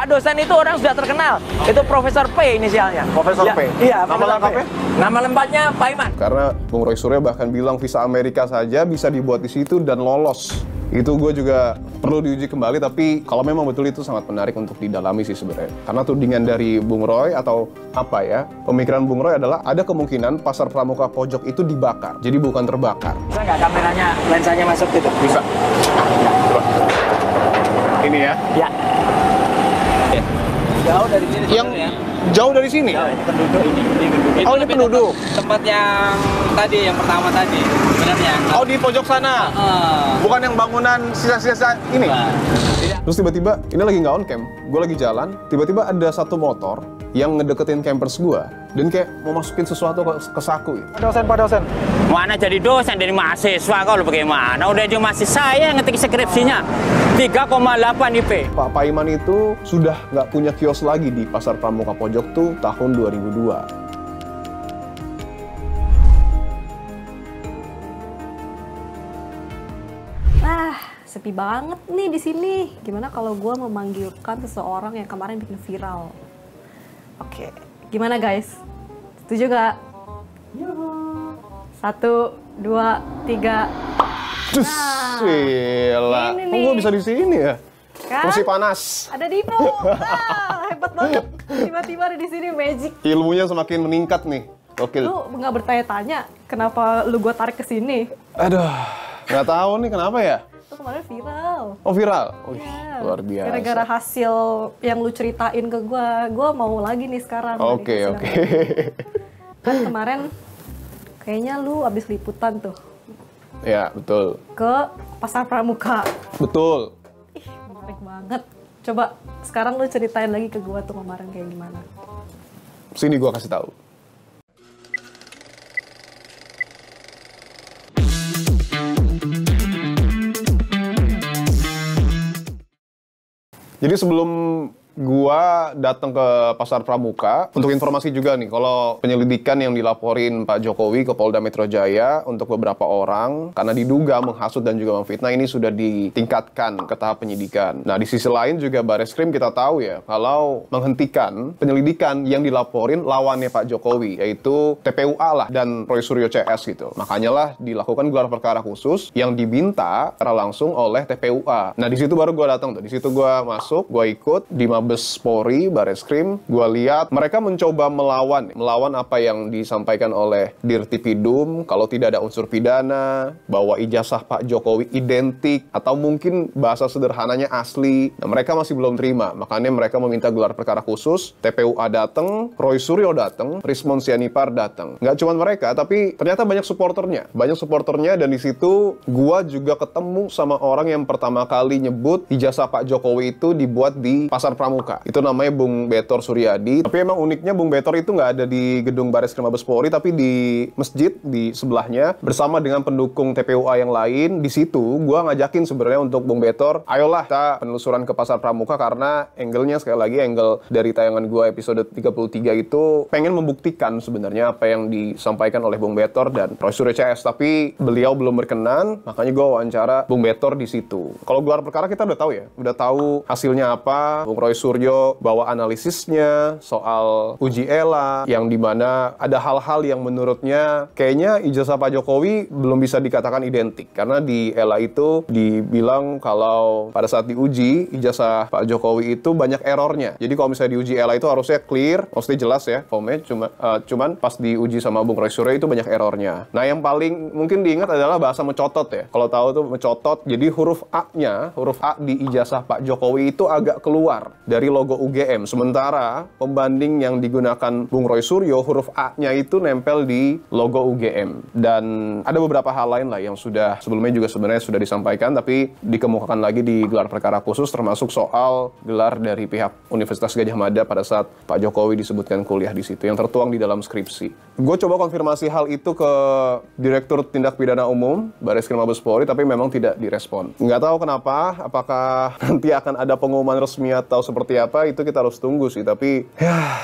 Pak dosen itu orang sudah terkenal. Itu Profesor P inisialnya. Profesor Ya, P? Iya, Nama Profesor lengkapnya? P. Nama lengkapnya Pak Iman. Karena Bung Roy Suryo bahkan bilang visa Amerika saja bisa dibuat di situ dan lolos. Itu gue juga perlu diuji kembali, tapi kalau memang betul itu sangat menarik untuk didalami sih sebenarnya. Karena tudingan dari Bung Roy atau apa ya, pemikiran Bung Roy adalah ada kemungkinan pasar pramuka pojok itu dibakar, jadi bukan terbakar. Bisa nggak kameranya, lensanya masuk gitu? Bisa. Coba. Ini ya. Ya. Jauh dari sini. Yang jauh dari sini? Jauh, ini penduduk ini. Oh, ini penduduk. Tempat yang tadi, yang pertama tadi, sebenarnya. Oh, di pojok sana. Bukan yang bangunan sisa-sisa ini. Terus tiba-tiba, ini lagi nggak on cam, gue lagi jalan, tiba-tiba ada satu motor yang ngedeketin campers gue, dan kayak mau masukin sesuatu ke saku. Pak dosen. Mana jadi dosen dari mahasiswa, kau bagaimana? Udah dia masih saya ngetik skripsinya 3,8 IP. Pak Paiman itu sudah nggak punya kios lagi di Pasar Pramuka Pojok tuh tahun 2002. Sepi banget nih di sini. Gimana kalau gue memanggilkan seseorang yang kemarin bikin viral? Oke, gimana guys? Setuju nggak? 1, 2, 3. Gila. Ini Kok nih. gue bisa di sini ya? Kan? Kursi panas. Ada Dino. Hebat banget. Tiba-tiba ada di sini, magic. Ilmunya semakin meningkat nih. Gokil. Lu nggak bertanya-tanya kenapa lu gue tarik ke sini? Aduh, nggak tahu nih kenapa ya? Itu kemarin viral. Oh, viral? Wih, Ya, luar biasa. gara-gara hasil yang lu ceritain ke gue mau lagi nih sekarang. Oke. Kan kemarin kayaknya lu abis liputan tuh Ya, betul. ke Pasar Pramuka. Betul. Ih, menarik banget. Coba sekarang lu ceritain lagi ke gue tuh kemarin kayak gimana. Sini gua kasih tahu. Jadi sebelum gua datang ke Pasar Pramuka, untuk informasi juga nih, kalau penyelidikan yang dilaporin Pak Jokowi ke Polda Metro Jaya untuk beberapa orang, karena diduga menghasut dan juga memfitnah, ini sudah ditingkatkan ke tahap penyidikan. Nah, di sisi lain juga Bareskrim kita tahu ya, kalau menghentikan penyelidikan yang dilaporin lawannya Pak Jokowi, yaitu TPUA lah dan Roy Suryo CS gitu. Makanya lah dilakukan gelar perkara khusus yang diminta secara langsung oleh TPUA. Nah, di situ baru gua datang tuh. Di situ gua masuk, gua ikut di Mabes Polri, Bareskrim, gue lihat mereka mencoba melawan apa yang disampaikan oleh Dirtipidum, kalau tidak ada unsur pidana, bahwa ijazah Pak Jokowi identik, atau mungkin bahasa sederhananya asli. Nah, mereka masih belum terima, makanya mereka meminta gelar perkara khusus, TPUA datang, Roy Suryo datang, Rismon Sianipar datang. Nggak cuma mereka, tapi ternyata banyak supporternya, dan di situ gue juga ketemu sama orang yang pertama kali nyebut ijazah Pak Jokowi itu dibuat di Pasar Pramuka. Itu namanya Bung Betor Suryadi. Tapi emang uniknya Bung Betor itu nggak ada di gedung Bareskrim Mabes Polri, tapi di masjid di sebelahnya bersama dengan pendukung TPUA yang lain. Di situ gua ngajakin sebenarnya untuk Bung Betor, ayolah kita penelusuran ke Pasar Pramuka, karena angle-nya sekali lagi angle dari tayangan gua episode 33 itu pengen membuktikan sebenarnya apa yang disampaikan oleh Bung Betor dan Roy Suryo CS, tapi beliau belum berkenan, makanya gua wawancara Bung Betor di situ. Kalau gelar perkara kita udah tahu ya, udah tahu hasilnya apa. Bung Roy Suryo bawa analisisnya soal uji ELA, yang dimana ada hal-hal yang menurutnya kayaknya ijazah Pak Jokowi belum bisa dikatakan identik, karena di ELA itu dibilang kalau pada saat diuji ijazah Pak Jokowi itu banyak errornya. Jadi kalau misalnya diuji ELA itu harusnya clear, maksudnya jelas ya formnya, cuman pas diuji sama Bung Roy Suryo itu banyak errornya. Nah, yang paling mungkin diingat adalah bahasa mencotot ya. Kalau tahu tuh mencotot, jadi huruf A di ijazah Pak Jokowi itu agak keluar dari logo UGM. Sementara pembanding yang digunakan Bung Roy Suryo, huruf A-nya itu nempel di logo UGM. Dan ada beberapa hal lain lah yang sudah sebelumnya juga sebenarnya sudah disampaikan, tapi dikemukakan lagi di gelar perkara khusus, termasuk soal gelar dari pihak Universitas Gadjah Mada pada saat Pak Jokowi disebutkan kuliah di situ, yang tertuang di dalam skripsi. Gue coba konfirmasi hal itu ke Direktur Tindak Pidana Umum Bareskrim Mabes Polri, tapi memang tidak direspon. Nggak tahu kenapa, apakah nanti akan ada pengumuman resmi atau seperti apa, itu kita harus tunggu sih. Tapi ya,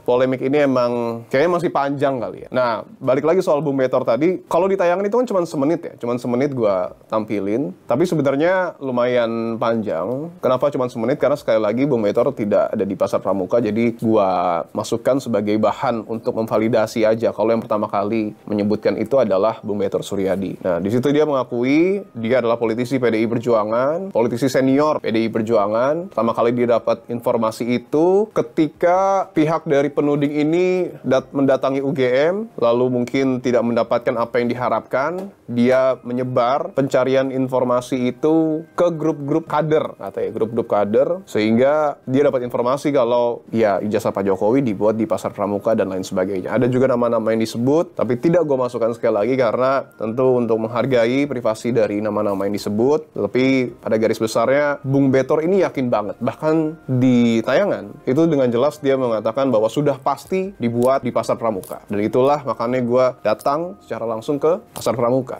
polemik ini emang kayaknya masih panjang kali ya. Nah, balik lagi soal Bung Betor tadi, kalau ditayangin itu kan cuma semenit ya, cuma semenit gua tampilin, tapi sebenarnya lumayan panjang. Kenapa cuma semenit? Karena sekali lagi Bung Betor tidak ada di Pasar Pramuka, jadi gua masukkan sebagai bahan untuk memvalidasi aja. Kalau yang pertama kali menyebutkan itu adalah Bung Betor Suryadi. Nah, di situ dia mengakui dia adalah politisi PDI Perjuangan, politisi senior PDI Perjuangan. Pertama kali dia dapat informasi itu ketika pihak dari penuding ini mendatangi UGM, lalu mungkin tidak mendapatkan apa yang diharapkan. Dia menyebar pencarian informasi itu ke grup-grup kader, katanya grup-grup kader, sehingga dia dapat informasi kalau ya ijazah Pak Jokowi dibuat di Pasar Pramuka dan lain sebagainya. Ada juga nama-nama yang disebut, tapi tidak gue masukkan sekali lagi karena tentu untuk menghargai privasi dari nama-nama yang disebut. Tapi pada garis besarnya Bung Betor ini yakin banget, bahkan di tayangan itu dengan jelas dia mengatakan bahwa sudah pasti dibuat di Pasar Pramuka. Dan itulah makanya gue datang secara langsung ke Pasar Pramuka.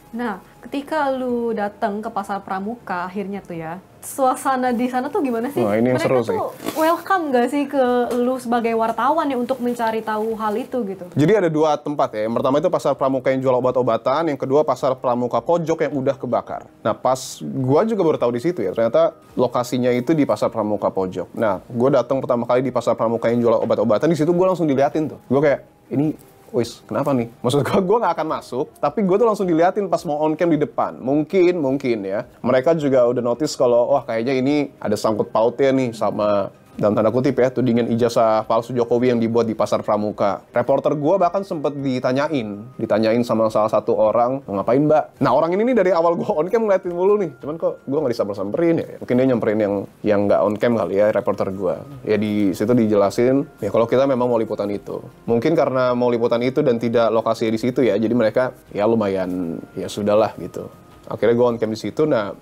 Nah, ketika lu datang ke Pasar Pramuka akhirnya tuh ya, suasana di sana tuh gimana sih? Wah, ini yang mereka seru tuh sih. welcome gak sih ke lu sebagai wartawan ya untuk mencari tahu hal itu gitu? Jadi ada dua tempat ya. Yang pertama itu Pasar Pramuka yang jual obat-obatan, yang kedua Pasar Pramuka Pojok yang udah kebakar. Nah, pas gua juga baru tahu di situ ya, ternyata lokasinya itu di Pasar Pramuka Pojok. Nah, gua datang pertama kali di Pasar Pramuka yang jual obat-obatan, di situ gua langsung diliatin tuh. Gua kayak, ini wis, kenapa nih? Maksud gue nggak akan masuk, tapi gue tuh langsung diliatin pas mau on cam di depan. Mungkin ya, mereka juga udah notice kalau, wah kayaknya ini ada sangkut pautnya nih sama, dalam tanda kutip ya, tudingan ijazah palsu Jokowi yang dibuat di Pasar Pramuka. Reporter gue bahkan sempet ditanyain sama salah satu orang, mau ngapain mbak? Nah orang ini nih dari awal gue on cam ngeliatin mulu nih, cuman kok gue nggak disamper-samperin ya? Mungkin dia nyamperin yang nggak on cam kali ya, reporter gue. Ya di situ dijelasin, ya kalau kita memang mau liputan itu. Mungkin karena mau liputan itu dan tidak lokasi di situ ya, jadi mereka ya lumayan, ya sudahlah gitu. Akhirnya gue on cam di situ. Nah,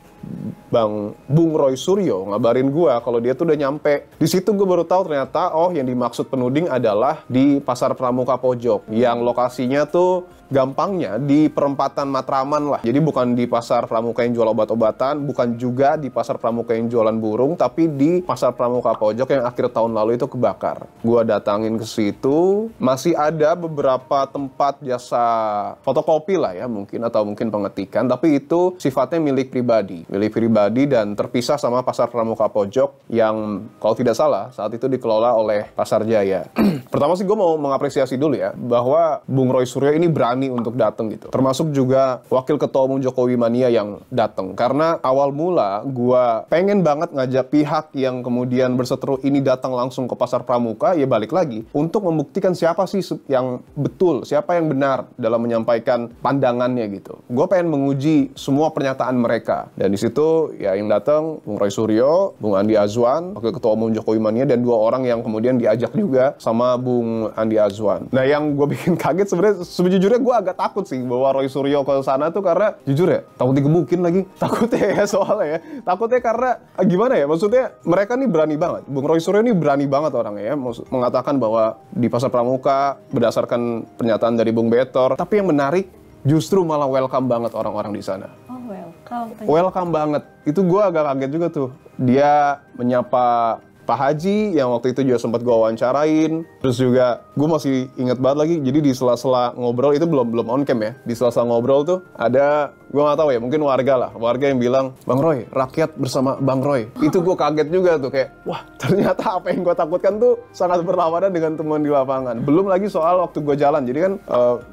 Bung Roy Suryo ngabarin gue kalau dia tuh udah nyampe. Di situ gue baru tahu ternyata yang dimaksud penuding adalah di Pasar Pramuka Pojok yang lokasinya tuh gampangnya di perempatan Matraman lah. Jadi bukan di Pasar Pramuka yang jual obat-obatan, bukan juga di Pasar Pramuka yang jualan burung, tapi di Pasar Pramuka Pojok yang akhir tahun lalu itu kebakar. Gua datangin ke situ, masih ada beberapa tempat jasa fotokopi lah ya mungkin, atau mungkin pengetikan, tapi itu sifatnya milik pribadi dan terpisah sama Pasar Pramuka Pojok yang kalau tidak salah saat itu dikelola oleh Pasar Jaya. Pertama sih gue mau mengapresiasi dulu ya bahwa Bung Roy Suryo ini berani untuk datang gitu. Termasuk juga Wakil Ketua Umum Jokowi Mania yang datang. Karena awal mula gue pengen banget ngajak pihak yang kemudian berseteru ini datang langsung ke Pasar Pramuka, ya balik lagi untuk membuktikan siapa sih yang betul, siapa yang benar dalam menyampaikan pandangannya gitu. Gue pengen menguji semua pernyataan mereka. Dan di situ ya yang datang Bung Roy Suryo, Bung Andi Azwan, Wakil Ketua Umum Jokowi Mania, dan dua orang yang kemudian diajak juga sama Bung Andi Azwan. Nah yang gue bikin kaget sebenarnya, sejujurnya gue agak takut sih bawa Roy Suryo ke sana tuh karena jujur ya takut digebukin lagi, takutnya ya soalnya ya, takutnya karena gimana ya, maksudnya mereka nih berani banget. Bung Roy Suryo ini berani banget orangnya ya, mengatakan bahwa di Pasar Pramuka berdasarkan pernyataan dari Bung Betor. Tapi yang menarik justru malah welcome banget orang-orang di sana. Oh welcome. Welcome banget. Itu gue agak kaget juga tuh. Dia menyapa Pak Haji yang waktu itu juga sempat gue wawancarain. Terus juga gue masih inget banget lagi. Jadi di sela-sela ngobrol itu belum on cam ya. Di sela-sela ngobrol tuh ada, gue nggak tahu ya, mungkin warga yang bilang, Bang Roy, rakyat bersama Bang Roy. Itu gue kaget juga tuh, kayak wah ternyata apa yang gue takutkan tuh sangat berlawanan dengan teman di lapangan. Belum lagi soal waktu gue jalan. Jadi kan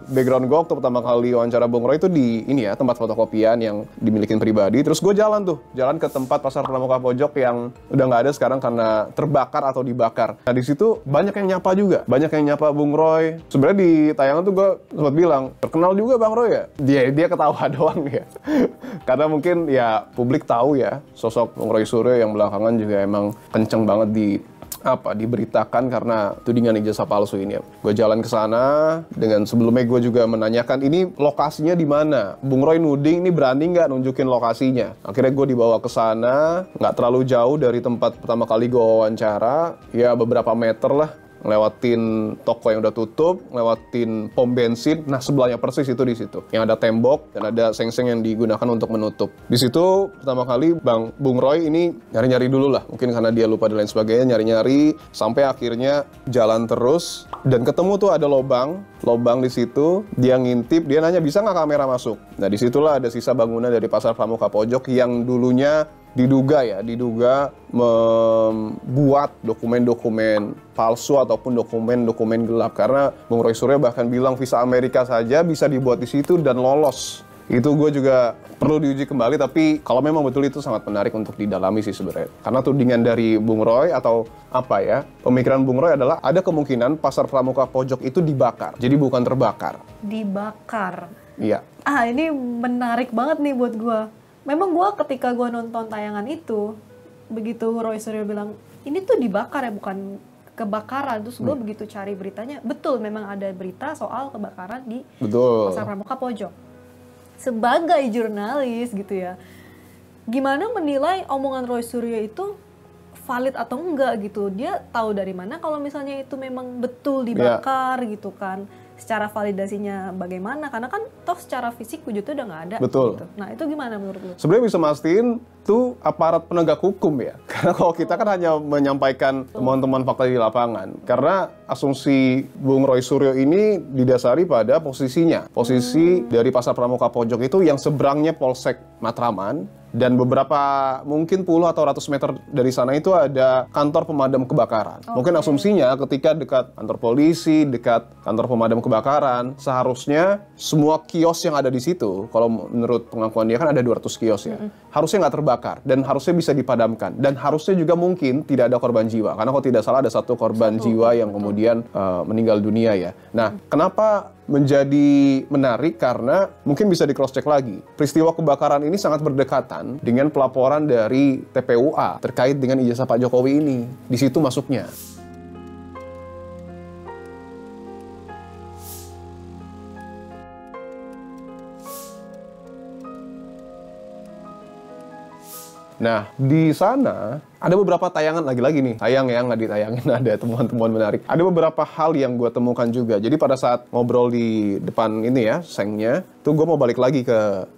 background gue waktu pertama kali wawancara Bang Roy itu di ini ya, tempat fotokopian yang dimilikin pribadi. Terus gue jalan ke tempat Pasar Pramuka Pojok yang udah nggak ada sekarang karena terbakar atau dibakar. Nah di situ banyak yang nyapa juga, banyak yang nyapa Bung Roy. Sebenarnya di tayangan tuh gue sempat bilang, terkenal juga Bang Roy ya. Dia ketawa doang ya. Karena mungkin ya publik tahu ya sosok Bung Roy Suryo yang belakangan juga emang kenceng banget diberitakan karena tudingan ijazah palsu ini. Gue jalan ke sana dengan sebelumnya gue juga menanyakan ini lokasinya di mana. Bung Roy nuding ini berani nggak nunjukin lokasinya. Akhirnya gue dibawa ke sana, nggak terlalu jauh dari tempat pertama kali gue wawancara, ya beberapa meter lah. ngelewatin toko yang udah tutup, ngelewatin pom bensin. Nah, sebelahnya persis itu di situ. Yang ada tembok dan ada seng-seng yang digunakan untuk menutup. Di situ pertama kali Bung Roy ini nyari-nyari dulu lah. Mungkin karena dia lupa dan lain sebagainya, nyari-nyari sampai akhirnya jalan terus dan ketemu tuh ada lobang di situ. Dia ngintip, dia nanya bisa nggak kamera masuk. Nah, disitulah ada sisa bangunan dari Pasar Pramuka Pojok yang dulunya diduga membuat dokumen-dokumen palsu ataupun dokumen-dokumen gelap, karena Bung Roy Suryo bahkan bilang visa Amerika saja bisa dibuat di situ dan lolos. Itu gue juga perlu diuji kembali, tapi kalau memang betul itu sangat menarik untuk didalami sih sebenarnya. Karena tudingan dari Bung Roy atau apa ya, pemikiran Bung Roy adalah ada kemungkinan Pasar Pramuka Pojok itu dibakar, jadi bukan terbakar. Dibakar. Iya. Ini menarik banget nih buat gue. Memang gue ketika gue nonton tayangan itu, begitu Roy Suryo bilang, ini tuh dibakar ya, bukan kebakaran. Terus gue begitu cari beritanya, betul memang ada berita soal kebakaran di Pasar Pramuka Pojok. Sebagai jurnalis gitu ya, gimana menilai omongan Roy Suryo itu valid atau enggak gitu? Dia tahu dari mana kalau misalnya itu memang betul dibakar gitu kan? Secara validasinya bagaimana? Karena kan toh secara fisik wujudnya udah nggak ada. Betul. Gitu. Nah itu gimana menurut lu? Sebenarnya bisa mastiin tuh aparat penegak hukum ya. Karena kalau kita kan hanya menyampaikan temuan-temuan fakta di lapangan. Karena asumsi Bung Roy Suryo ini didasari pada posisinya. Posisi dari Pasar Pramuka Pojok itu yang seberangnya Polsek Matraman. Dan beberapa mungkin puluh atau ratus meter dari sana itu ada kantor pemadam kebakaran. Mungkin asumsinya ketika dekat kantor polisi, dekat kantor pemadam kebakaran, seharusnya semua kios yang ada di situ, kalau menurut pengakuan dia kan ada 200 kios ya, harusnya nggak terbakar dan harusnya bisa dipadamkan. Dan harusnya juga mungkin tidak ada korban jiwa. Karena kalau tidak salah ada satu korban jiwa yang kemudian meninggal dunia ya. Nah, kenapa menjadi menarik? Karena mungkin bisa di cross check lagi. Peristiwa kebakaran ini sangat berdekatan dengan pelaporan dari TPUA terkait dengan ijazah Pak Jokowi ini. Di situ masuknya. Nah, di sana ada beberapa tayangan lagi-lagi nih. Sayang ya nggak ditayangin, ada temuan-temuan menarik. Ada beberapa hal yang gue temukan juga. Jadi pada saat ngobrol di depan ini ya, sengnya, tuh gue mau balik lagi ke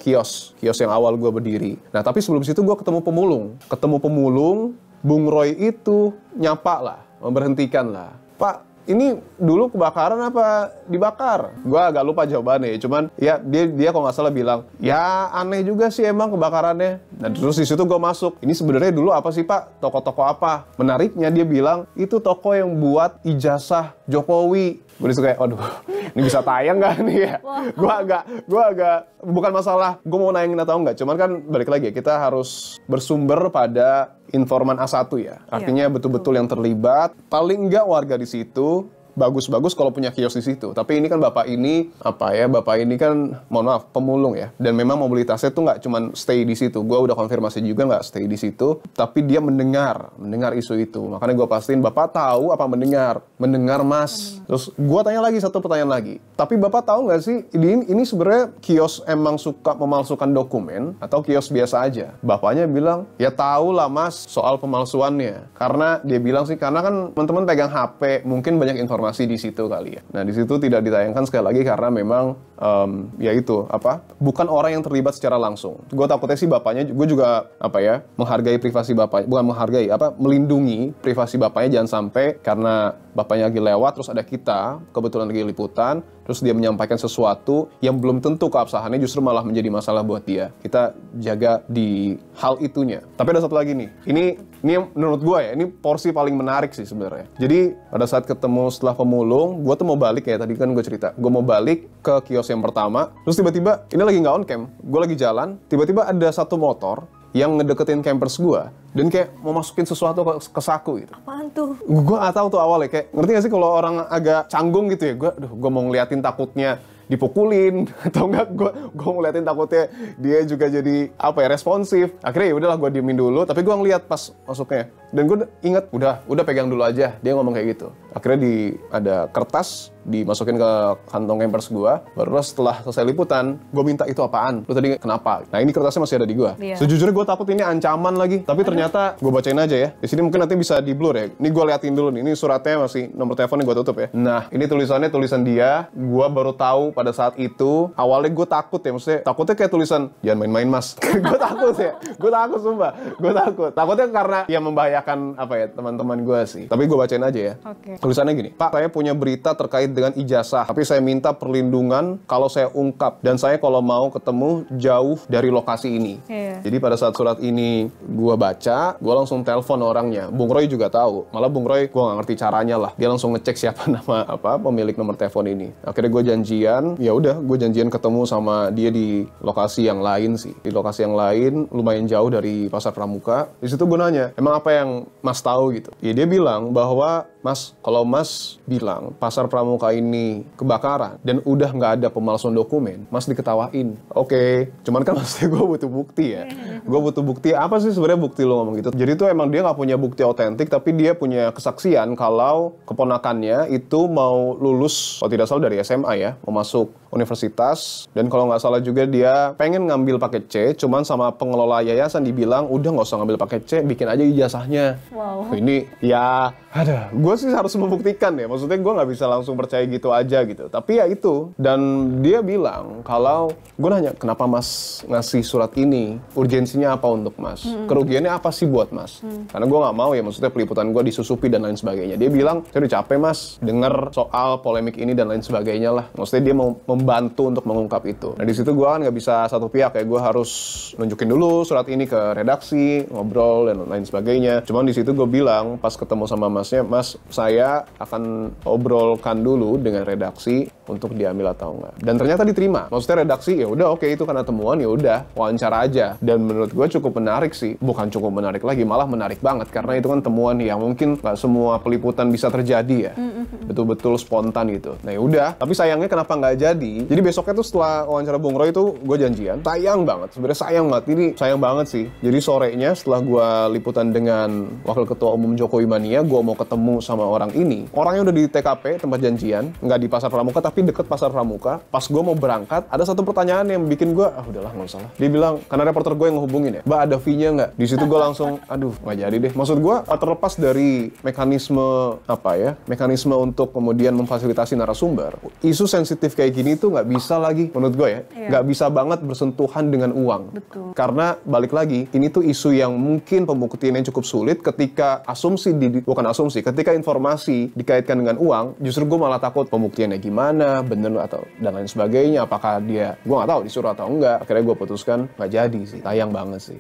kios yang awal gue berdiri. Nah, tapi sebelum situ gue ketemu pemulung. Bung Roy itu nyapa lah, memberhentikan lah. Pak, ini dulu kebakaran apa dibakar? Gua agak lupa jawabannya, cuman ya dia kalau nggak salah bilang, ya aneh juga sih emang kebakarannya. Dan terus di situ gue masuk, ini sebenarnya dulu apa sih Pak? Toko-toko apa? Menariknya dia bilang, itu toko yang buat ijazah Jokowi. Gue disitu kayak, aduh, ini bisa tayang nggak nih ya? Gue agak, bukan masalah gue mau nayangin atau enggak, cuman kan balik lagi ya, kita harus bersumber pada informan A1 ya. Artinya betul-betul yang terlibat, paling enggak warga di situ, bagus-bagus kalau punya kios di situ. Tapi ini kan bapak ini kan mohon maaf pemulung ya. Dan memang mobilitasnya tuh nggak cuma stay di situ. Gue udah konfirmasi juga nggak stay di situ. Tapi dia mendengar isu itu. Makanya gue pastiin bapak tahu apa mendengar mas. Terus gue tanya lagi satu pertanyaan lagi. Tapi bapak tahu nggak sih ini sebenarnya kios emang suka memalsukan dokumen atau kios biasa aja? Bapaknya bilang ya tahu lah mas soal pemalsuannya. Karena dia bilang sih karena kan teman-teman pegang HP mungkin banyak informasi di situ kali ya. Nah, di situ tidak ditayangkan sekali lagi karena memang bukan orang yang terlibat secara langsung. Gue takutnya sih bapaknya, gue juga menghargai privasi bapaknya, bukan menghargai, melindungi privasi bapaknya jangan sampai karena bapaknya lagi lewat terus ada kita kebetulan lagi liputan terus dia menyampaikan sesuatu yang belum tentu keabsahannya justru malah menjadi masalah buat dia. Kita jaga di hal itunya. Tapi ada satu lagi nih. Ini menurut gue ya, ini porsi paling menarik sih sebenarnya. Jadi pada saat ketemu setelah pemulung, gue tuh mau balik ya, tadi kan gue cerita. Gue mau balik ke kios yang pertama, terus tiba-tiba, ini lagi nggak on cam, gue lagi jalan, tiba-tiba ada satu motor yang ngedeketin campers gue, dan kayak mau masukin sesuatu ke saku gitu. Apaan tuh? Gue gak tahu tuh awalnya, kayak ngerti gak sih kalau orang agak canggung gitu ya, gue mau ngeliatin takutnya dipukulin atau enggak gue ngeliatin takutnya dia juga jadi responsif. Akhirnya ya udahlah gue diemin dulu, tapi gue ngeliat pas masuknya dan gue inget udah pegang dulu aja, dia ngomong kayak gitu. Akhirnya ada kertas dimasukin ke kantong Pampers gue. Baru setelah selesai liputan, gue minta itu apaan? Lu tadi kenapa? Nah ini kertasnya masih ada di gue. Iya. Sejujurnya gue takut ini ancaman lagi. Tapi ternyata gue bacain aja ya. Di sini mungkin nanti bisa di blur ya. Ini gue liatin dulu nih. Ini suratnya masih nomor teleponnya gue tutup ya. Nah ini tulisannya tulisan dia. Gue baru tahu pada saat itu. Awalnya gue takut ya. Maksudnya takutnya kayak tulisan jangan main-main mas. Gue takut ya. Gue takut sumpah. Gue takut. Takutnya karena ya membahayakan apa ya teman-teman gue sih. Tapi gue bacain aja ya. Oke. Tulisannya gini. Pak, saya punya berita terkait dengan ijazah. Tapi saya minta perlindungan kalau saya ungkap. Dan saya kalau mau ketemu jauh dari lokasi ini. Iya. Jadi pada saat surat ini gue baca, gue langsung telepon orangnya. Bung Roy juga tahu. Malah Bung Roy, gue nggak ngerti caranya lah. Dia langsung ngecek siapa nama pemilik nomor telepon ini. Akhirnya gue janjian. Ya udah, gue janjian ketemu sama dia di lokasi yang lain sih. Di lokasi yang lain, lumayan jauh dari Pasar Pramuka. Di situ gue nanya, emang apa yang Mas tahu gitu? Ya dia bilang bahwa Mas, kalau Mas bilang Pasar Pramuka ini kebakaran dan udah nggak ada pemalsuan dokumen, Mas diketawain. Oke, cuman kan maksudnya gue butuh bukti ya. Gue butuh bukti, apa sih sebenarnya bukti lo ngomong gitu? Jadi tuh emang dia nggak punya bukti otentik, tapi dia punya kesaksian kalau keponakannya itu mau lulus, kalau tidak salah dari SMA ya, mau masuk universitas, dan kalau nggak salah juga dia pengen ngambil paket C, cuman sama pengelola yayasan dibilang, udah nggak usah ngambil paket C, bikin aja ijazahnya. Wow. Ini ya, ada. Gue sih harus membuktikan ya, maksudnya gue nggak bisa langsung percaya gitu aja gitu. Tapi ya itu, dan dia bilang kalau, gue nanya, kenapa Mas ngasih surat ini? Urgensinya apa untuk Mas? Kerugiannya apa sih buat Mas? Karena gue nggak mau ya, maksudnya peliputan gue disusupi dan lain sebagainya. Dia bilang, saya udah capek Mas, denger soal polemik ini dan lain sebagainya lah. Maksudnya dia mau membantu untuk mengungkap itu. Nah di situ gue kan nggak bisa satu pihak ya, gue harus nunjukin dulu surat ini ke redaksi, ngobrol dan lain sebagainya. Cuman di situ gue bilang pas ketemu sama Masnya, Mas saya akan obrolkan dulu dengan redaksi untuk diambil atau enggak. Dan ternyata diterima. Maksudnya redaksi ya udah oke, itu karena temuan ya udah wawancara aja. Dan menurut gue cukup menarik sih. Bukan cukup menarik lagi, malah menarik banget karena itu kan temuan yang mungkin nggak semua peliputan bisa terjadi ya. Betul-betul spontan gitu. Nah ya udah. Tapi sayangnya kenapa nggak jadi? Jadi besoknya tuh setelah wawancara Bung Roy itu gue janjian. Sayang banget. Sebenarnya sayang banget. Ini sayang banget sih. Jadi sorenya setelah gue liputan dengan Wakil Ketua Umum Jokowi Mania, gue mau ketemu sama orang ini. Orangnya udah di TKP tempat janjian, nggak di Pasar Pramuka tapi deket Pasar Pramuka. Pas gue mau berangkat, ada satu pertanyaan yang bikin gue, udahlah nggak usah lah. Dia bilang, karena reporter gue yang ngehubungin ya, Mbak ada fee-nya nggak? Di situ gue langsung, aduh nggak jadi deh. Maksud gue terlepas dari mekanisme mekanisme untuk kemudian memfasilitasi narasumber. Isu sensitif kayak gini tuh nggak bisa lagi, menurut gue ya, nggak bisa banget bersentuhan dengan uang. Betul. Karena balik lagi, ini tuh isu yang mungkin pembuktiannya cukup sulit ketika ketika informasi dikaitkan dengan uang, justru gue malah takut pembuktiannya gimana, bener atau dan lain sebagainya, apakah dia, gue nggak tahu disuruh atau enggak. Akhirnya gue putuskan nggak jadi sih, sayang banget sih,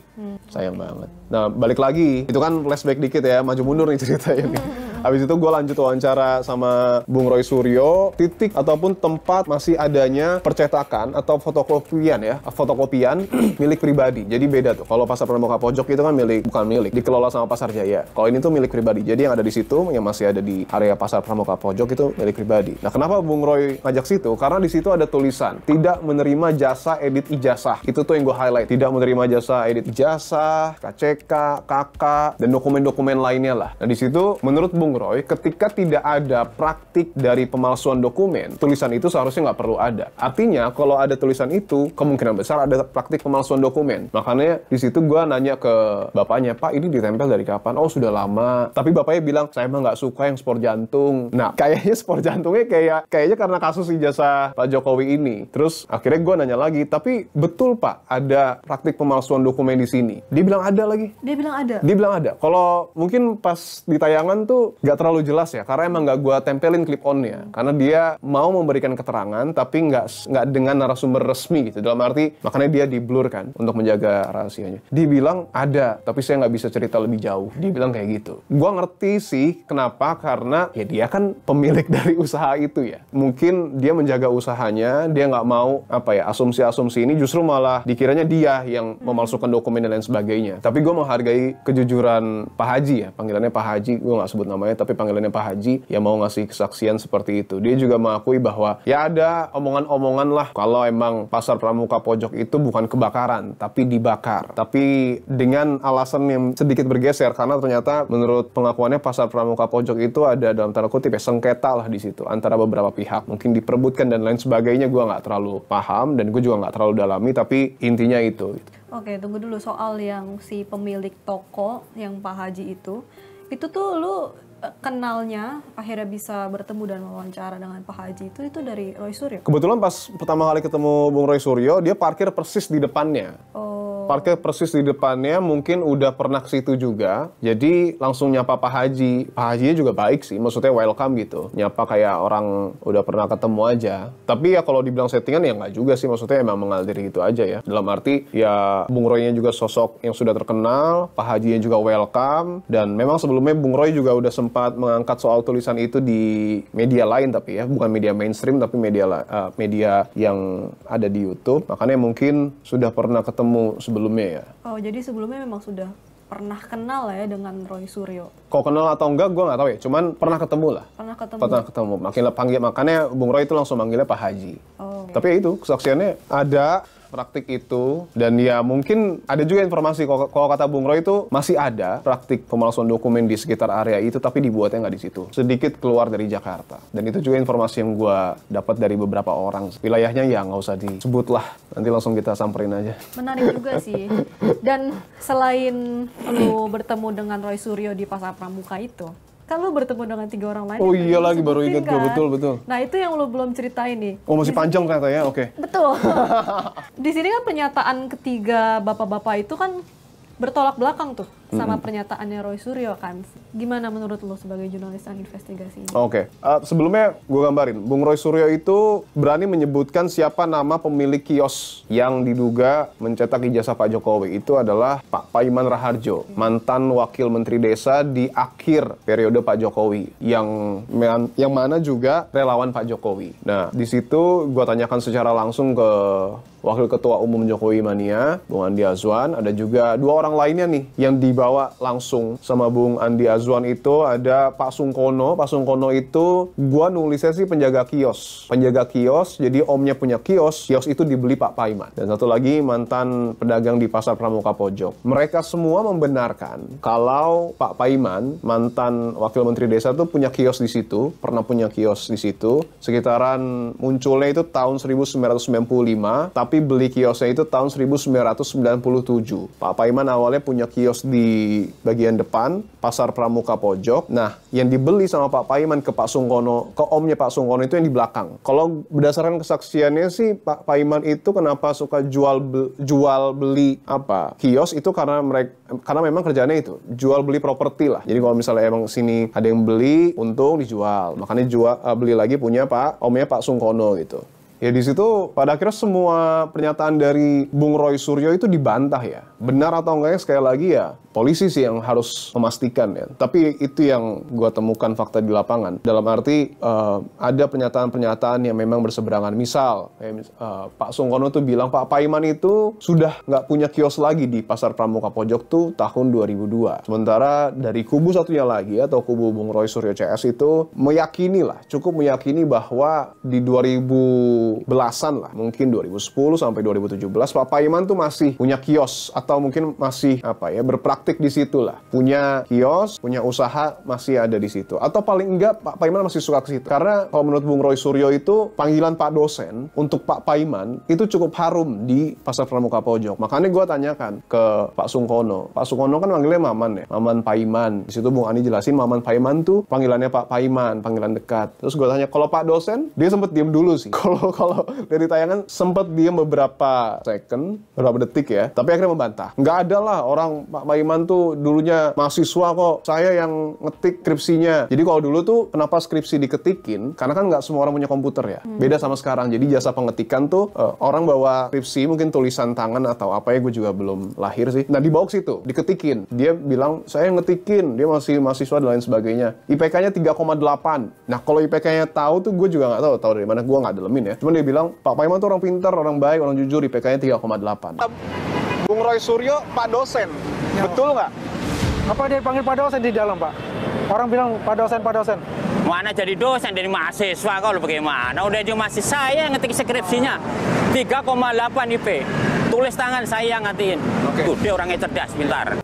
sayang banget. Nah balik lagi, itu kan flashback dikit ya, maju mundur nih ceritanya nih. Habis itu gue lanjut wawancara sama Bung Roy Suryo, titik ataupun tempat masih adanya percetakan atau fotokopian milik pribadi. Jadi beda tuh. Kalau Pasar Pramuka Pojok itu kan bukan milik, dikelola sama Pasar Jaya. Kalau ini tuh milik pribadi. Jadi yang ada di situ, yang masih ada di area Pasar Pramuka Pojok itu milik pribadi. Nah kenapa Bung Roy ngajak situ? Karena di situ ada tulisan tidak menerima jasa edit ijazah. Itu tuh yang gue highlight. Tidak menerima jasa edit ijazah, KCK, KK, dan dokumen-dokumen lainnya lah. Nah di situ menurut Bung Roy, ketika tidak ada praktik dari pemalsuan dokumen, tulisan itu seharusnya nggak perlu ada. Artinya, kalau ada tulisan itu, kemungkinan besar ada praktik pemalsuan dokumen. Makanya, di situ gue nanya ke bapaknya, Pak, ini ditempel dari kapan? Oh, sudah lama. Tapi bapaknya bilang, saya emang nggak suka yang spor jantung. Nah, kayaknya spor jantungnya kayaknya karena kasus ijazah Pak Jokowi ini. Terus, akhirnya gue nanya lagi, tapi betul Pak, ada praktik pemalsuan dokumen di sini? Dia bilang ada lagi. Dia bilang ada? Dia bilang ada. Kalau mungkin pas di tayangan tuh nggak terlalu jelas ya, karena emang nggak gue tempelin clip on-nya. Karena dia mau memberikan keterangan, tapi nggak dengan narasumber resmi gitu. Dalam arti, makanya dia di-blur kan, untuk menjaga rahasianya. Dia bilang ada, tapi saya nggak bisa cerita lebih jauh. Dia bilang kayak gitu. Gue ngerti sih, kenapa? Karena ya dia kan pemilik dari usaha itu ya. Mungkin dia menjaga usahanya, dia nggak mau, asumsi-asumsi ini justru malah dikiranya dia yang memalsukan dokumen dan lain sebagainya. Tapi gue menghargai kejujuran Pak Haji ya, panggilannya Pak Haji, gue nggak sebut namanya, tapi panggilannya Pak Haji, yang mau ngasih kesaksian seperti itu. Dia juga mengakui bahwa ya ada omongan-omongan lah kalau emang Pasar Pramuka Pojok itu bukan kebakaran, tapi dibakar. Tapi dengan alasan yang sedikit bergeser, karena ternyata menurut pengakuannya Pasar Pramuka Pojok itu ada dalam tanda kutip ya sengketa lah di situ antara beberapa pihak, mungkin diperebutkan dan lain sebagainya. Gue nggak terlalu paham dan gue juga nggak terlalu dalami, tapi intinya itu. Oke, tunggu dulu soal yang si pemilik toko yang Pak Haji itu tuh lu kenalnya akhirnya bisa bertemu dan wawancara dengan Pak Haji itu dari Roy Suryo? Kebetulan pas pertama kali ketemu Bung Roy Suryo, dia parkir persis di depannya. Parkir persis di depannya, mungkin udah pernah ke situ juga. Jadi langsung nyapa Pak Haji. Pak Hajinya juga baik sih, maksudnya welcome gitu. Nyapa kayak orang udah pernah ketemu aja. Tapi ya kalau dibilang settingan ya nggak juga sih, maksudnya emang mengalir gitu aja ya. Dalam arti ya Bung Roy-nya juga sosok yang sudah terkenal, Pak Hajinya juga welcome. Dan memang sebelumnya Bung Roy juga udah sempat mengangkat soal tulisan itu di media lain, tapi ya bukan media mainstream, tapi media yang ada di YouTube. Makanya mungkin sudah pernah ketemu sebelumnya ya. Oh, jadi sebelumnya memang sudah pernah kenal ya dengan Roy Suryo? Kok kenal atau enggak, gue nggak tahu ya. Cuman pernah ketemu lah. Pernah ketemu? Pernah ketemu. Makanya Bung Roy itu langsung manggilnya Pak Haji. Oh, Tapi ya itu, kesaksiannya ada praktik itu. Dan ya mungkin ada juga informasi, kalau kata Bung Roy itu masih ada praktik pemalsuan dokumen di sekitar area itu, tapi dibuatnya nggak di situ. Sedikit keluar dari Jakarta. Dan itu juga informasi yang gue dapat dari beberapa orang. Wilayahnya ya nggak usah disebut lah. Nanti langsung kita samperin aja. Menarik juga sih. Dan selain lu bertemu dengan Roy Suryo di Pasar Pramuka itu, kan lu bertemu dengan 3 orang lain. Oh iya lagi, baru sebutin ingat gue, kan? betul. Nah itu yang lu belum ceritain nih. Oh masih panjang ternyata ya, oke. Betul. Di sini kan pernyataan ketiga bapak-bapak itu kan bertolak belakang tuh sama pernyataannya Roy Suryo kan. Gimana menurut lo sebagai jurnalis yang investigasi ini? Oke. Sebelumnya gue gambarin, Bung Roy Suryo itu berani menyebutkan siapa nama pemilik kios yang diduga mencetak ijazah Pak Jokowi. Itu adalah Pak Paiman Raharjo, mantan wakil menteri desa di akhir periode Pak Jokowi, yang mana juga relawan Pak Jokowi. Nah, di situ gue tanyakan secara langsung ke Wakil Ketua Umum Jokowi Mania, Bung Andi Azwan. Ada juga 2 orang lainnya nih yang dibawa langsung sama Bung Andi Azwan. Itu ada Pak Sungkono. Pak Sungkono itu gua nulisnya sih penjaga kios. Penjaga kios, jadi omnya punya kios itu dibeli Pak Paiman. Dan satu lagi mantan pedagang di Pasar Pramuka Pojok. Mereka semua membenarkan kalau Pak Paiman, mantan wakil menteri desa tuh punya kios di situ, pernah punya kios di situ. Sekitaran munculnya itu tahun 1995, tapi beli kiosnya itu tahun 1997. Pak Paiman awalnya punya kios di bagian depan Pasar Pramuka Pojok. Nah, yang dibeli sama Pak Paiman ke Pak Sungkono, ke omnya Pak Sungkono itu yang di belakang. Kalau berdasarkan kesaksiannya sih, Pak Paiman itu kenapa suka jual beli kios itu karena memang kerjaannya itu jual beli properti lah. Jadi kalau misalnya emang sini ada yang beli, untung dijual. Makanya beli lagi punya omnya Pak Sungkono gitu. Ya di situ pada akhirnya semua pernyataan dari Bung Roy Suryo itu dibantah ya. Benar atau enggaknya sekali lagi ya polisi sih yang harus memastikan ya. Tapi itu yang gua temukan fakta di lapangan. Dalam arti ada pernyataan-pernyataan yang memang berseberangan. Misal Pak Sungkono tuh bilang Pak Paiman itu sudah nggak punya kios lagi di Pasar Pramuka Pojok tuh tahun 2002. Sementara dari kubu satunya lagi atau kubu Bung Roy Suryo CS itu cukup meyakini bahwa di 2010-an lah, mungkin 2010 sampai 2017 Pak Paiman tuh masih punya kios atau mungkin masih berpraktik di situ lah. Punya kios, punya usaha masih ada di situ. Atau paling enggak Pak Paiman masih suka ke situ. Karena kalau menurut Bung Roy Suryo itu panggilan Pak dosen untuk Pak Paiman itu cukup harum di Pasar Pramuka Pojok. Makanya gue tanyakan ke Pak Sungkono. Pak Sungkono kan manggilnya Maman ya, Maman Paiman. Di situ Bung Ani jelasin Maman Paiman tuh panggilannya Pak Paiman, panggilan dekat. Terus gue tanya, kalau Pak dosen, dia sempet diem dulu sih. Kalau dari tayangan sempat diem beberapa detik ya. Tapi akhirnya membantah. Nggak ada lah orang Pak Paiman tuh dulunya mahasiswa kok. Saya yang ngetik skripsinya. Jadi kalau dulu tuh kenapa skripsi diketikin? Karena kan nggak semua orang punya komputer ya. Beda sama sekarang. Jadi jasa pengetikan tuh orang bawa skripsi mungkin tulisan tangan atau apa ya, gue juga belum lahir sih. Nah di box itu diketikin. Dia bilang saya ngetikin. Dia masih mahasiswa dan lain sebagainya. IPK-nya 3,8. Nah kalau IPK-nya tahu tuh gue juga nggak tahu dari mana. Gue nggak dalemin ya. Cuman dia bilang Pak Paiman tuh orang pintar, orang baik, orang jujur. IPK-nya 3,8. Bung Roy Suryo, Pak dosen. Ya. Betul nggak? Apa dia panggil Pak dosen di dalam, Pak? Orang bilang Pak dosen. Mana jadi dosen dari mahasiswa kalau bagaimana? Udah aja masih saya yang ngetik skripsinya 3,8 IP. Tulis tangan saya yang ngatiin. Tuh, dia orangnya cerdas, pintar.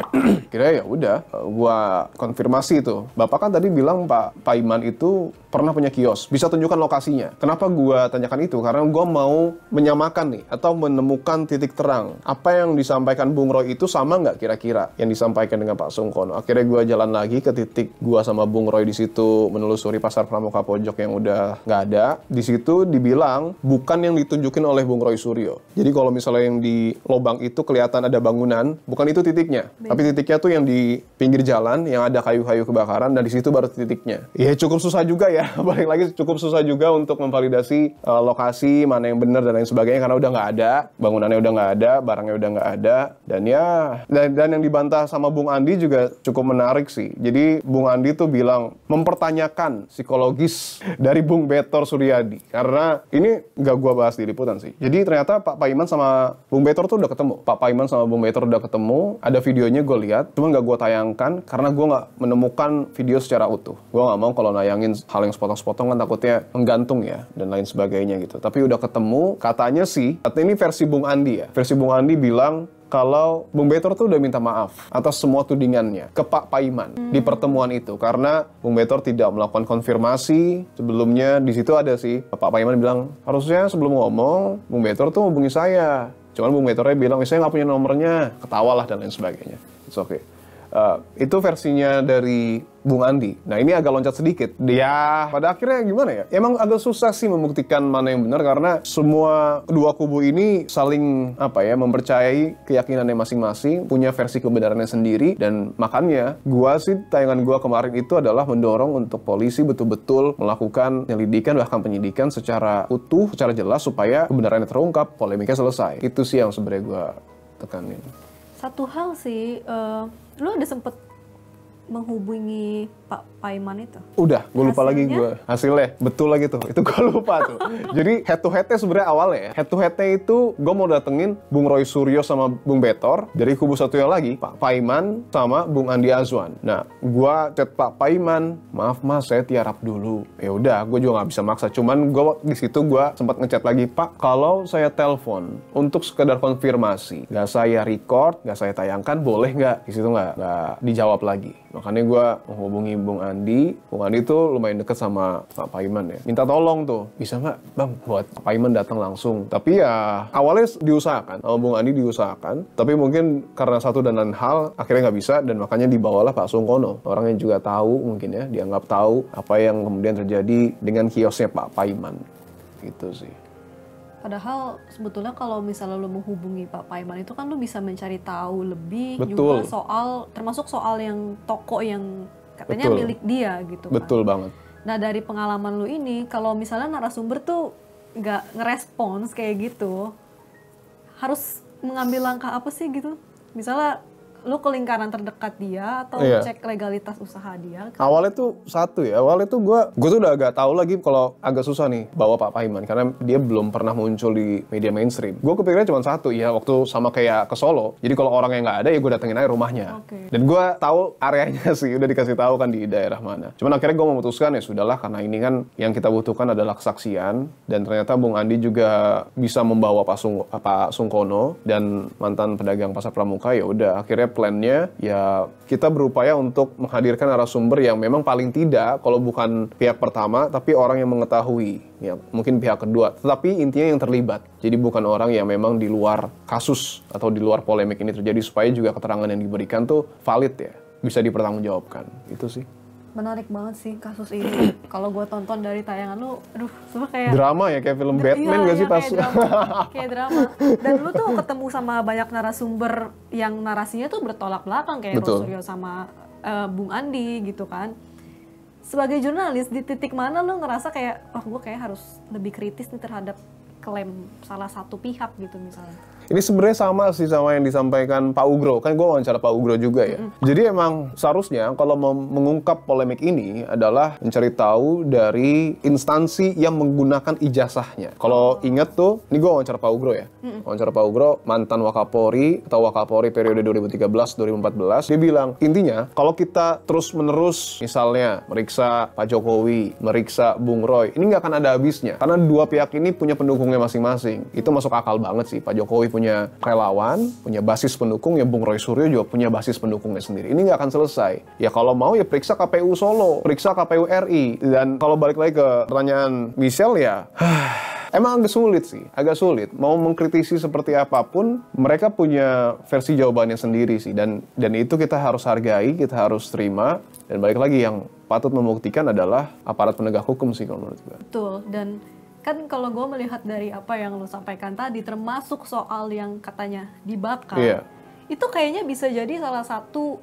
Kira ya udah, gua konfirmasi itu. Bapak kan tadi bilang Pak Iman itu pernah punya kios. Bisa tunjukkan lokasinya. Kenapa gua tanyakan itu? Karena gua mau menyamakan nih atau menemukan titik terang. Apa yang disampaikan Bung Roy itu sama nggak kira-kira yang disampaikan dengan Pak Sungkono? Akhirnya gua jalan lagi ke titik gua sama Bung Roy di situ menelusuri pasar Pramuka Pojok yang udah nggak ada. Di situ dibilang bukan yang ditunjukin oleh Bung Roy Suryo. Jadi kalau misalnya yang di lobang itu kelihatan ada bangunan, bukan itu titiknya. Tapi titiknya tuh yang di pinggir jalan yang ada kayu-kayu kebakaran dan di situ baru titiknya. Ya cukup susah juga ya. Balik lagi cukup susah juga untuk memvalidasi lokasi mana yang benar dan lain sebagainya karena udah nggak ada, bangunannya udah nggak ada, barangnya udah nggak ada dan ya dan yang dibantah sama Bung Andi juga cukup menarik sih. Jadi Bung Andi tuh bilang mempertanyakan psikologis dari Bung Betor Suryadi karena ini nggak gua bahas di liputan sih. Jadi ternyata Pak Paiman sama Bung Betor tuh udah ketemu. Pak Paiman sama Bung Betor udah ketemu, ada videonya gue lihat, cuma nggak gue tayangkan karena gue nggak menemukan video secara utuh. Gue nggak mau kalau nayangin hal yang sepotong-sepotong kan takutnya menggantung ya dan lain sebagainya gitu. Tapi udah ketemu, katanya ini versi Bung Andi ya. Versi Bung Andi bilang kalau Bung Betor tuh udah minta maaf atas semua tudingannya ke Pak Paiman di pertemuan itu karena Bung Betor tidak melakukan konfirmasi sebelumnya. Di situ ada sih Pak Paiman bilang harusnya sebelum ngomong Bung Betor tuh hubungi saya. Cuman Bung Betornya bilang saya nggak punya nomornya, ketawalah dan lain sebagainya. It's okay. Itu versinya dari Bung Andi. Nah ini agak loncat sedikit. Dia pada akhirnya gimana ya? Emang agak susah sih membuktikan mana yang benar karena semua kedua kubu ini saling mempercayai keyakinannya masing-masing, punya versi kebenarannya sendiri dan makanya tayangan gua kemarin itu adalah mendorong untuk polisi betul-betul melakukan penyelidikan bahkan penyidikan secara utuh, secara jelas supaya kebenarannya terungkap, polemiknya selesai. Itu sih yang sebenarnya gua tekanin. Satu hal sih, lu udah sempet menghubungi Pak Paiman itu? Udah, gue lupa lagi hasilnya. Betul lagi tuh, itu gue lupa tuh. Jadi head to headnya sebenarnya awalnya ya. Head to headnya itu gue mau datengin Bung Roy Suryo sama Bung Betor. Dari kubu satu yang lagi, Pak Paiman sama Bung Andi Azwan. Nah, gue chat Pak Paiman, maaf mas saya tiarap dulu. Ya udah, gue juga nggak bisa maksa. Cuman gue di situ gue sempat ngechat lagi, Pak kalau saya telepon untuk sekedar konfirmasi, nggak saya record, nggak saya tayangkan, boleh nggak? Di situ nggak dijawab lagi. Makanya gue menghubungi Bung Andi. Bung Andi tuh lumayan deket sama Pak Paiman ya. Minta tolong tuh, bisa nggak bang buat Pak Paiman datang langsung. Tapi ya awalnya diusahakan, sama Bung Andi diusahakan. Tapi mungkin karena satu dan lain hal akhirnya nggak bisa dan makanya dibawalah Pak Sungkono. Orang yang juga tahu mungkin ya, dianggap tahu apa yang kemudian terjadi dengan kiosnya Pak Paiman. Gitu sih. Padahal sebetulnya kalau misalnya lu menghubungi Pak Paiman itu kan lu bisa mencari tahu lebih. Betul. Juga termasuk soal yang toko yang katanya Betul. milik dia gitu kan. Betul banget. Nah dari pengalaman lu ini, kalau misalnya narasumber tuh nggak ngerespons kayak gitu, harus mengambil langkah apa sih gitu? Misalnya lu ke lingkaran terdekat dia atau cek legalitas usaha dia? Awalnya tuh awalnya tuh gue tuh udah agak tahu lagi kalau agak susah nih bawa Pak Paiman karena dia belum pernah muncul di media mainstream. Gue kepikirannya cuma satu ya waktu sama kayak ke Solo. Jadi kalau orang yang nggak ada ya gue datengin aja rumahnya. Okay. Dan gue tahu areanya sih udah dikasih tahu kan di daerah mana. Cuman akhirnya gue memutuskan ya sudahlah karena ini kan yang kita butuhkan adalah kesaksian dan ternyata Bung Andi juga bisa membawa Pak Sungkono dan mantan pedagang pasar Pramuka. Ya udah akhirnya plannya ya kita berupaya untuk menghadirkan narasumber yang memang paling tidak kalau bukan pihak pertama tapi orang yang mengetahui ya mungkin pihak kedua tetapi intinya yang terlibat jadi bukan orang yang memang di luar kasus atau di luar polemik ini terjadi supaya juga keterangan yang diberikan tuh valid ya bisa dipertanggungjawabkan itu sih. Menarik banget sih kasus ini. Kalau gue tonton dari tayangan lu, aduh, semua kayak drama ya kayak film Batman gak sih pas? Kayak drama. Dan lu tuh ketemu sama banyak narasumber yang narasinya tuh bertolak belakang kayak Rosuryo sama Bung Andi gitu kan. Sebagai jurnalis di titik mana lu ngerasa kayak, gue kayak harus lebih kritis nih terhadap klaim salah satu pihak gitu misalnya? Ini sebenarnya sama sih sama yang disampaikan Pak Ugro. Kan gue wawancara Pak Ugro juga ya. Jadi emang seharusnya kalau mau mengungkap polemik ini adalah mencari tahu dari instansi yang menggunakan ijazahnya. Kalau inget tuh, ini gue wawancara Pak Ugro ya. Wawancara Pak Ugro, mantan Wakapolri atau Wakapolri periode 2013-2014. Dia bilang, intinya kalau kita terus-menerus misalnya meriksa Pak Jokowi, meriksa Bung Roy, ini nggak akan ada habisnya. Karena dua pihak ini punya pendukungnya masing-masing. Itu masuk akal banget sih. Pak Jokowi punya relawan, punya basis pendukung, ya Bung Roy Suryo juga punya basis pendukungnya sendiri. Ini nggak akan selesai. Ya kalau mau ya periksa KPU Solo, periksa KPU RI. Dan kalau balik lagi ke pertanyaan Michelle ya, emang agak sulit sih, agak sulit. Mau mengkritisi seperti apapun, mereka punya versi jawabannya sendiri sih. Dan itu kita harus hargai, kita harus terima. Dan balik lagi yang patut membuktikan adalah aparat penegak hukum sih kalau menurut gue. Betul, dan kan kalau gue melihat dari apa yang lo sampaikan tadi, termasuk soal yang katanya dibakar, itu kayaknya bisa jadi salah satu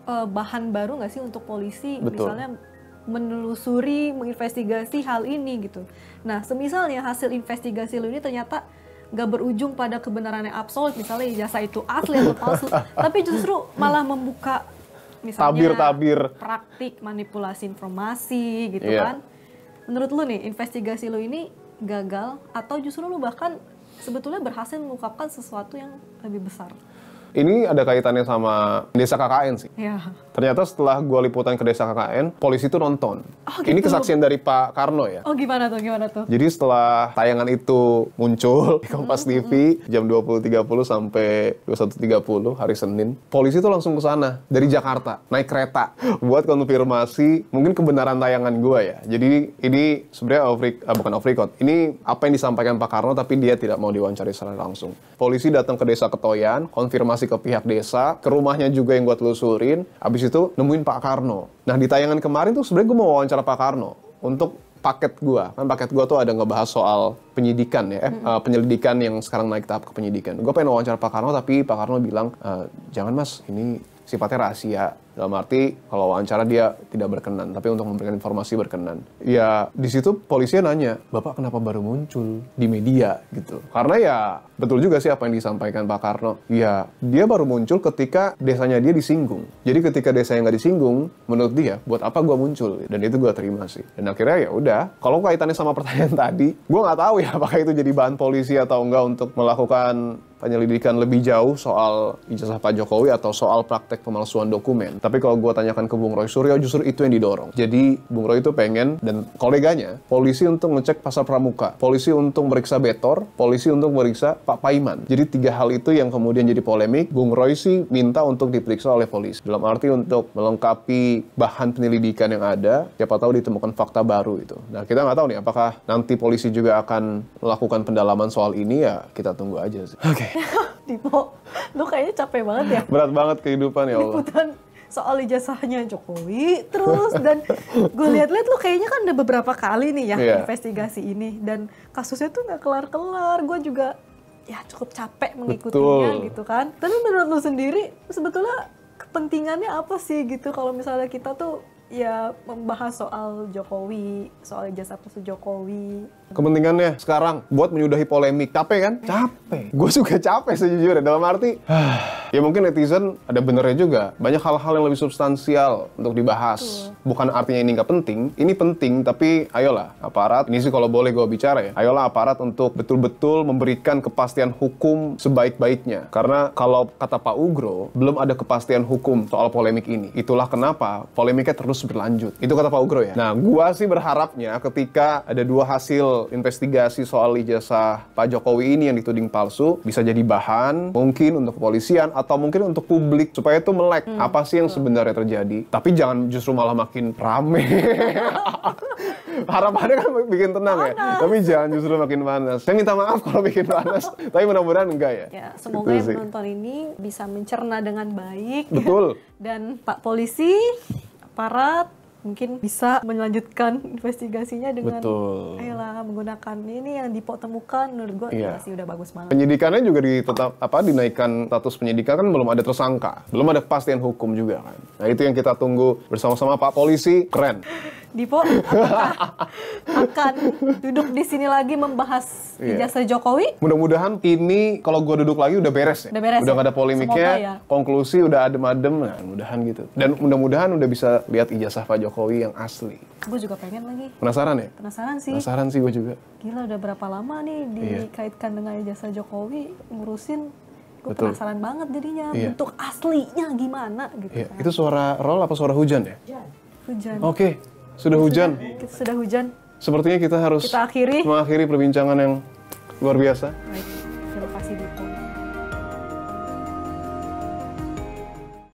bahan baru nggak sih untuk polisi, misalnya menelusuri, menginvestigasi hal ini gitu. Nah, semisalnya hasil investigasi lo ini ternyata nggak berujung pada kebenaran yang absolut, misalnya ijazah itu asli atau palsu, tapi justru malah membuka misalnya tabir-tabir praktik manipulasi informasi gitu kan. Menurut lu nih, investigasi lu ini gagal atau justru lu bahkan sebetulnya berhasil mengungkapkan sesuatu yang lebih besar? Ini ada kaitannya sama desa KKN sih. Ya. Ternyata setelah gue liputan ke desa KKN, polisi itu nonton. Oh, gitu? Ini kesaksian dari Pak Karno ya. Oh gimana tuh? Jadi setelah tayangan itu muncul di Kompas TV jam 20.30 sampai 21.30 hari Senin, polisi itu langsung ke sana dari Jakarta naik kereta buat konfirmasi mungkin kebenaran tayangan gue ya. Jadi ini sebenarnya bukan off record. Ini apa yang disampaikan Pak Karno tapi dia tidak mau diwawancari secara langsung. Polisi datang ke desa Ketoyan, konfirmasi ke pihak desa, ke rumahnya juga yang gue telusurin, habis itu nemuin Pak Karno. Nah di tayangan kemarin tuh sebenarnya gue mau wawancara Pak Karno untuk paket gue. Kan paket gue tuh ada ngebahas soal penyidikan ya, penyelidikan yang sekarang naik tahap ke penyidikan. Gue pengen wawancara Pak Karno tapi Pak Karno bilang, jangan mas, ini sifatnya rahasia. Dalam arti kalau wawancara dia tidak berkenan, tapi untuk memberikan informasi berkenan. Ya di situ polisi nanya, Bapak kenapa baru muncul di media gitu? Karena ya betul juga sih apa yang disampaikan Pak Karno. Ya dia baru muncul ketika desanya dia disinggung. Jadi ketika desanya nggak disinggung, menurut dia buat apa gue muncul? Dan itu gue terima sih. Dan akhirnya ya udah. Kalau kaitannya sama pertanyaan tadi, gue nggak tahu ya apakah itu jadi bahan polisi atau enggak untuk melakukan penyelidikan lebih jauh soal ijazah Pak Jokowi atau soal praktek pemalsuan dokumen. Tapi kalau gue tanyakan ke Bung Roy Suryo, justru itu yang didorong. Jadi Bung Roy itu pengen, dan koleganya, polisi untuk ngecek pasar pramuka, polisi untuk meriksa Betor, polisi untuk meriksa Pak Paiman. Jadi 3 hal itu yang kemudian jadi polemik. Bung Roy sih minta untuk diperiksa oleh polisi. Dalam arti untuk melengkapi bahan penyelidikan yang ada, siapa tahu ditemukan fakta baru itu. Nah kita nggak tahu nih, apakah nanti polisi juga akan melakukan pendalaman soal ini, ya kita tunggu aja sih. Oke. Dipo, lu kayaknya capek banget ya. Berat banget kehidupan ya Allah. Liputan soal ijazahnya Jokowi terus, dan gue lihat-lihat lu kayaknya kan udah beberapa kali nih ya investigasi ini, dan kasusnya tuh nggak kelar-kelar. Gue juga ya cukup capek mengikutinya gitu kan. Tapi menurut lu sendiri sebetulnya kepentingannya apa sih gitu kalau misalnya kita tuh ya membahas soal Jokowi, soal ijazah palsu Jokowi? Kepentingannya sekarang buat menyudahi polemik. Capek kan? Capek. Gue juga capek sejujurnya. Dalam arti, ya mungkin netizen ada benernya juga. Banyak hal-hal yang lebih substansial untuk dibahas. Bukan artinya ini nggak penting. Ini penting, tapi ayolah aparat. Ini sih kalau boleh gue bicara ya. Ayolah aparat untuk betul-betul memberikan kepastian hukum sebaik-baiknya. Karena kalau kata Pak Ugro, belum ada kepastian hukum soal polemik ini. Itulah kenapa polemiknya terus berlanjut. Itu kata Pak Ugro ya. Nah, gue sih berharapnya ketika ada 2 hasil investigasi soal ijazah Pak Jokowi ini yang dituding palsu, bisa jadi bahan mungkin untuk kepolisian atau mungkin untuk publik supaya itu melek apa sih yang sebenarnya terjadi. Tapi jangan justru malah makin rame. Harapannya kan bikin tenang ya, tapi jangan justru makin panas. Saya minta maaf kalau bikin panas, tapi mudah-mudahan enggak ya. Ya, semoga yang menonton ini bisa mencerna dengan baik. Betul. Dan Pak Polisi, aparat mungkin bisa melanjutkan investigasinya dengan ayolah menggunakan ini yang Dipo temukan. Menurut gue masih udah bagus banget. Penyidikannya juga dinaikkan status penyidikan, kan belum ada tersangka, belum ada kepastian hukum juga kan. Nah itu yang kita tunggu bersama-sama Pak Polisi, keren. Dipo akan duduk di sini lagi membahas ijazah Jokowi? Mudah-mudahan ini kalau gue duduk lagi udah beres ya. Udah beres Udah ya? nggak ada polemiknya, Semoga ya. konklusi udah adem-adem, nah mudahan gitu. Dan mudah-mudahan udah bisa lihat ijazah Pak Jokowi yang asli. Gue juga pengen lagi. Penasaran ya? Penasaran sih. Penasaran sih gue juga. Gila udah berapa lama nih dikaitkan dengan ijazah Jokowi ngurusin. Gue Betul. penasaran banget jadinya Iya. bentuk aslinya gimana gitu. Iya. kan. Itu suara roll apa suara hujan ya? Hujan. Oke, sudah hujan. Sudah hujan. Sepertinya kita harus Kita akhiri. mengakhiri perbincangan yang luar biasa. Baik.